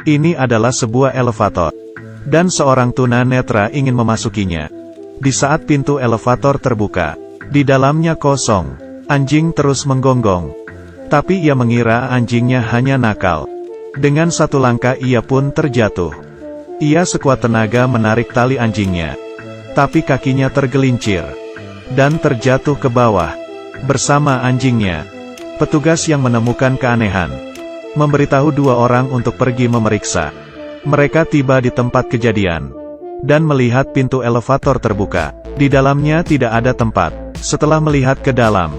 Ini adalah sebuah elevator. Dan seorang tunanetra ingin memasukinya. Di saat pintu elevator terbuka, di dalamnya kosong. Anjing terus menggonggong. Tapi ia mengira anjingnya hanya nakal. Dengan satu langkah ia pun terjatuh. Ia sekuat tenaga menarik tali anjingnya. Tapi kakinya tergelincir. Dan terjatuh ke bawah. Bersama anjingnya. Petugas yang menemukan keanehan. Memberitahu dua orang untuk pergi memeriksa. Mereka tiba di tempat kejadian. Dan melihat pintu elevator terbuka. Di dalamnya tidak ada tempat. Setelah melihat ke dalam.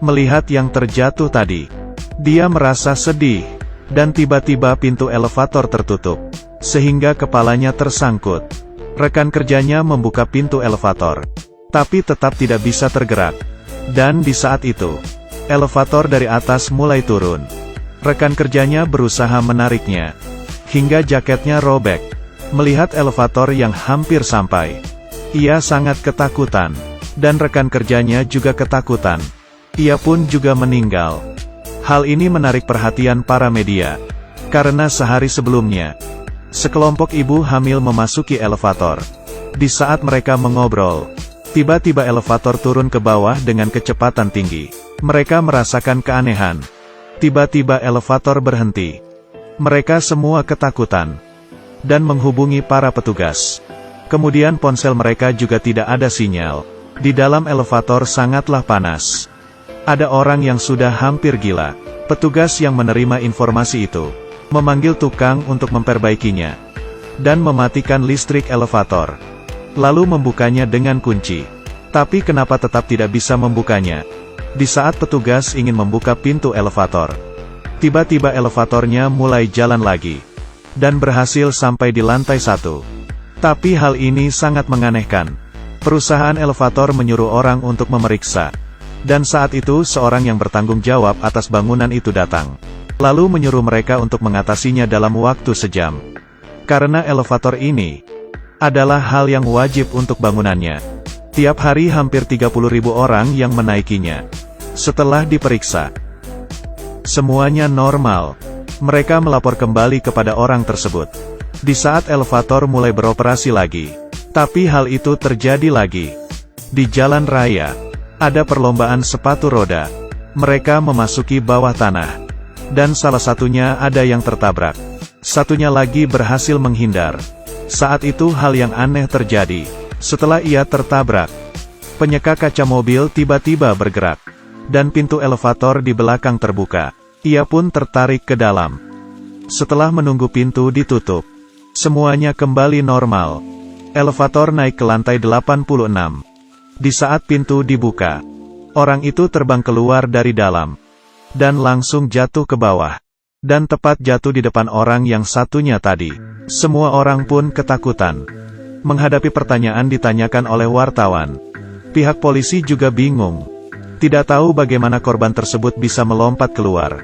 Melihat yang terjatuh tadi. Dia merasa sedih. Dan tiba-tiba pintu elevator tertutup. Sehingga kepalanya tersangkut. Rekan kerjanya membuka pintu elevator. Tapi tetap tidak bisa tergerak. Dan di saat itu, elevator dari atas mulai turun. Rekan kerjanya berusaha menariknya. Hingga jaketnya robek. Melihat elevator yang hampir sampai. Ia sangat ketakutan. Dan rekan kerjanya juga ketakutan. Ia pun juga meninggal. Hal ini menarik perhatian para media. Karena sehari sebelumnya, sekelompok ibu hamil memasuki elevator. Di saat mereka mengobrol, tiba-tiba elevator turun ke bawah dengan kecepatan tinggi. Mereka merasakan keanehan. Tiba-tiba elevator berhenti. Mereka semua ketakutan. Dan menghubungi para petugas. Kemudian ponsel mereka juga tidak ada sinyal. Di dalam elevator sangatlah panas. Ada orang yang sudah hampir gila. Petugas yang menerima informasi itu memanggil tukang untuk memperbaikinya. Dan mematikan listrik elevator. Lalu membukanya dengan kunci. Tapi kenapa tetap tidak bisa membukanya? Di saat petugas ingin membuka pintu elevator. Tiba-tiba elevatornya mulai jalan lagi. Dan berhasil sampai di lantai 1. Tapi hal ini sangat menganehkan. Perusahaan elevator menyuruh orang untuk memeriksa. Dan saat itu seorang yang bertanggung jawab atas bangunan itu datang. Lalu menyuruh mereka untuk mengatasinya dalam waktu sejam. Karena elevator ini adalah hal yang wajib untuk bangunannya. Tiap hari hampir 30.000 orang yang menaikinya. Setelah diperiksa, semuanya normal. Mereka melapor kembali kepada orang tersebut. Di saat elevator mulai beroperasi lagi. Tapi hal itu terjadi lagi. Di jalan raya, ada perlombaan sepatu roda. Mereka memasuki bawah tanah. Dan salah satunya ada yang tertabrak. Satunya lagi berhasil menghindar. Saat itu hal yang aneh terjadi. Setelah ia tertabrak, penyeka kaca mobil tiba-tiba bergerak. Dan pintu elevator di belakang terbuka. Ia pun tertarik ke dalam. Setelah menunggu pintu ditutup, semuanya kembali normal. Elevator naik ke lantai 86. Di saat pintu dibuka, orang itu terbang keluar dari dalam. Dan langsung jatuh ke bawah. Dan tepat jatuh di depan orang yang satunya tadi. Semua orang pun ketakutan. Menghadapi pertanyaan ditanyakan oleh wartawan. Pihak polisi juga bingung. Tidak tahu bagaimana korban tersebut bisa melompat keluar.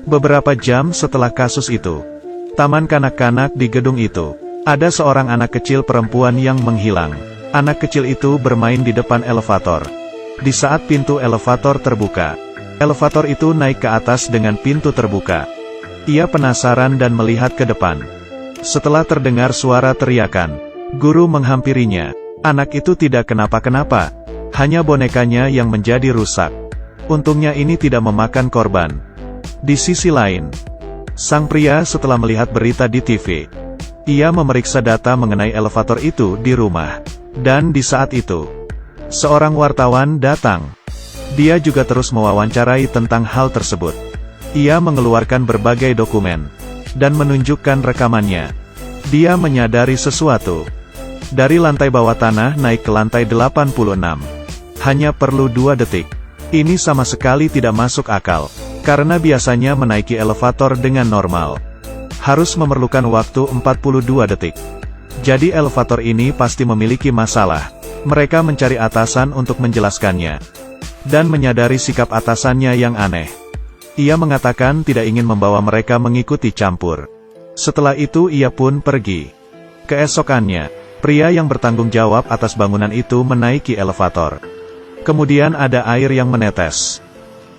Beberapa jam setelah kasus itu, taman kanak-kanak di gedung itu, ada seorang anak kecil perempuan yang menghilang. Anak kecil itu bermain di depan elevator. Di saat pintu elevator terbuka, elevator itu naik ke atas dengan pintu terbuka. Ia penasaran dan melihat ke depan. Setelah terdengar suara teriakan, guru menghampirinya. Anak itu tidak kenapa-kenapa. Hanya bonekanya yang menjadi rusak. Untungnya ini tidak memakan korban. Di sisi lain, sang pria setelah melihat berita di TV, ia memeriksa data mengenai elevator itu di rumah. Dan di saat itu, seorang wartawan datang. Dia juga terus mewawancarai tentang hal tersebut. Ia mengeluarkan berbagai dokumen. Dan menunjukkan rekamannya. Dia menyadari sesuatu. Dari lantai bawah tanah naik ke lantai 86. Hanya perlu 2 detik. Ini sama sekali tidak masuk akal. Karena biasanya menaiki elevator dengan normal harus memerlukan waktu 42 detik. Jadi elevator ini pasti memiliki masalah. Mereka mencari atasan untuk menjelaskannya. Dan menyadari sikap atasannya yang aneh. Ia mengatakan tidak ingin membawa mereka mengikuti campur. Setelah itu ia pun pergi. Keesokannya, pria yang bertanggung jawab atas bangunan itu menaiki elevator. Kemudian ada air yang menetes.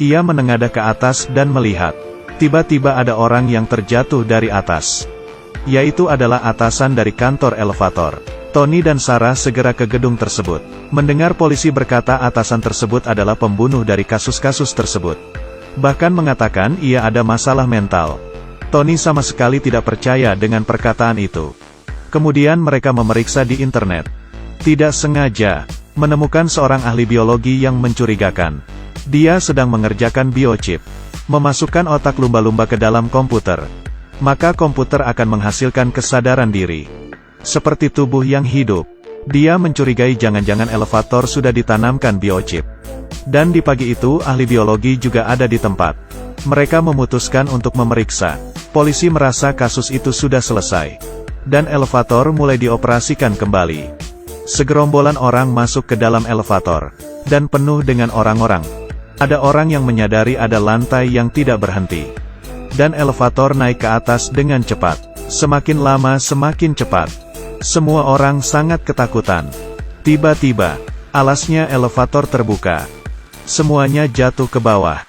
Ia menengadah ke atas dan melihat. Tiba-tiba ada orang yang terjatuh dari atas. Yaitu adalah atasan dari kantor elevator. Tony dan Sarah segera ke gedung tersebut. Mendengar polisi berkata atasan tersebut adalah pembunuh dari kasus-kasus tersebut. Bahkan mengatakan ia ada masalah mental. Tony sama sekali tidak percaya dengan perkataan itu. Kemudian mereka memeriksa di internet. Tidak sengaja, menemukan seorang ahli biologi yang mencurigakan. Dia sedang mengerjakan biochip. Memasukkan otak lumba-lumba ke dalam komputer. Maka komputer akan menghasilkan kesadaran diri. Seperti tubuh yang hidup. Dia mencurigai jangan-jangan elevator sudah ditanamkan biochip. Dan di pagi itu ahli biologi juga ada di tempat. Mereka memutuskan untuk memeriksa. Polisi merasa kasus itu sudah selesai. Dan elevator mulai dioperasikan kembali. Segerombolan orang masuk ke dalam elevator. Dan penuh dengan orang-orang. Ada orang yang menyadari ada lantai yang tidak berhenti. Dan elevator naik ke atas dengan cepat. Semakin lama semakin cepat. Semua orang sangat ketakutan. Tiba-tiba, alasnya elevator terbuka. Semuanya jatuh ke bawah.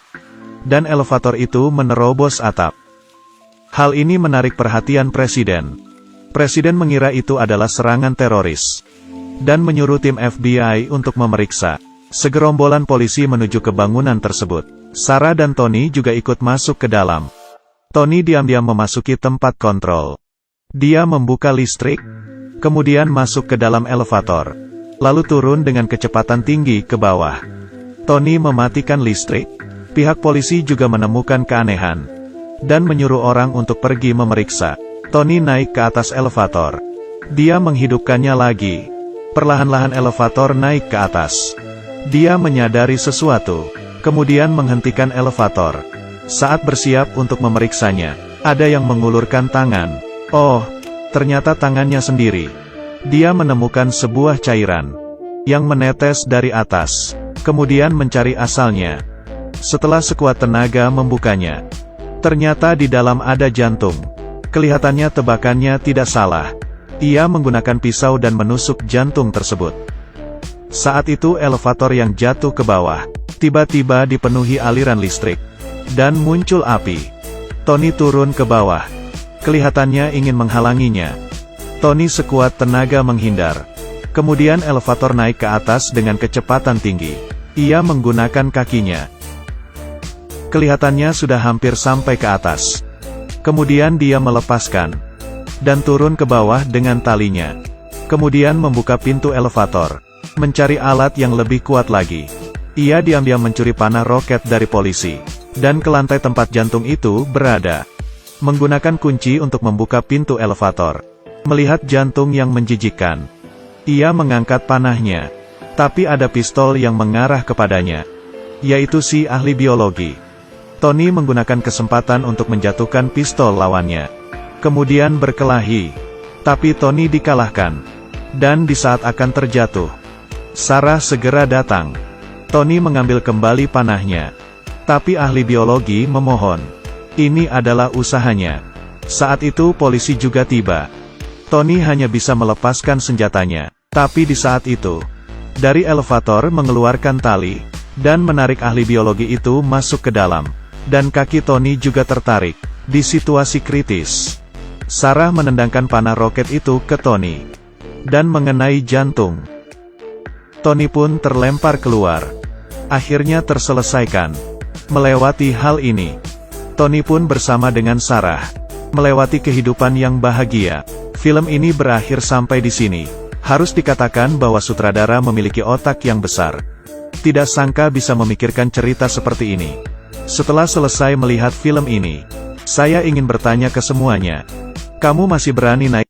Dan elevator itu menerobos atap. Hal ini menarik perhatian Presiden. Presiden mengira itu adalah serangan teroris. Dan menyuruh tim FBI untuk memeriksa. Segerombolan polisi menuju ke bangunan tersebut. Sarah dan Tony juga ikut masuk ke dalam. Tony diam-diam memasuki tempat kontrol. Dia membuka listrik, kemudian masuk ke dalam elevator. Lalu turun dengan kecepatan tinggi ke bawah. Tony mematikan listrik. Pihak polisi juga menemukan keanehan. Dan menyuruh orang untuk pergi memeriksa. Tony naik ke atas elevator. Dia menghidupkannya lagi. Perlahan-lahan elevator naik ke atas. Dia menyadari sesuatu, kemudian menghentikan elevator. Saat bersiap untuk memeriksanya, ada yang mengulurkan tangan. Oh, ternyata tangannya sendiri. Dia menemukan sebuah cairan yang menetes dari atas, kemudian mencari asalnya. Setelah sekuat tenaga membukanya, ternyata di dalam ada jantung. Kelihatannya tebakannya tidak salah. Ia menggunakan pisau dan menusuk jantung tersebut. Saat itu elevator yang jatuh ke bawah, tiba-tiba dipenuhi aliran listrik. Dan muncul api. Tony turun ke bawah. Kelihatannya ingin menghalanginya. Tony sekuat tenaga menghindar. Kemudian elevator naik ke atas dengan kecepatan tinggi. Ia menggunakan kakinya. Kelihatannya sudah hampir sampai ke atas. Kemudian dia melepaskan. Dan turun ke bawah dengan talinya. Kemudian membuka pintu elevator. Mencari alat yang lebih kuat lagi. Ia diam-diam mencuri panah roket dari polisi. Dan ke lantai tempat jantung itu berada. Menggunakan kunci untuk membuka pintu elevator. Melihat jantung yang menjijikkan. Ia mengangkat panahnya. Tapi ada pistol yang mengarah kepadanya. Yaitu si ahli biologi. Tony menggunakan kesempatan untuk menjatuhkan pistol lawannya. Kemudian berkelahi. Tapi Tony dikalahkan. Dan di saat akan terjatuh, Sarah segera datang. Tony mengambil kembali panahnya. Tapi ahli biologi memohon. Ini adalah usahanya. Saat itu polisi juga tiba. Tony hanya bisa melepaskan senjatanya. Tapi di saat itu, dari elevator mengeluarkan tali, dan menarik ahli biologi itu masuk ke dalam. Dan kaki Tony juga tertarik. Di situasi kritis, Sarah menendangkan panah roket itu ke Tony. Dan mengenai jantung. Tony pun terlempar keluar. Akhirnya terselesaikan. Melewati hal ini, Tony pun bersama dengan Sarah melewati kehidupan yang bahagia. Film ini berakhir sampai di sini. Harus dikatakan bahwa sutradara memiliki otak yang besar. Tidak sangka bisa memikirkan cerita seperti ini. Setelah selesai melihat film ini, saya ingin bertanya ke semuanya. Kamu masih berani naik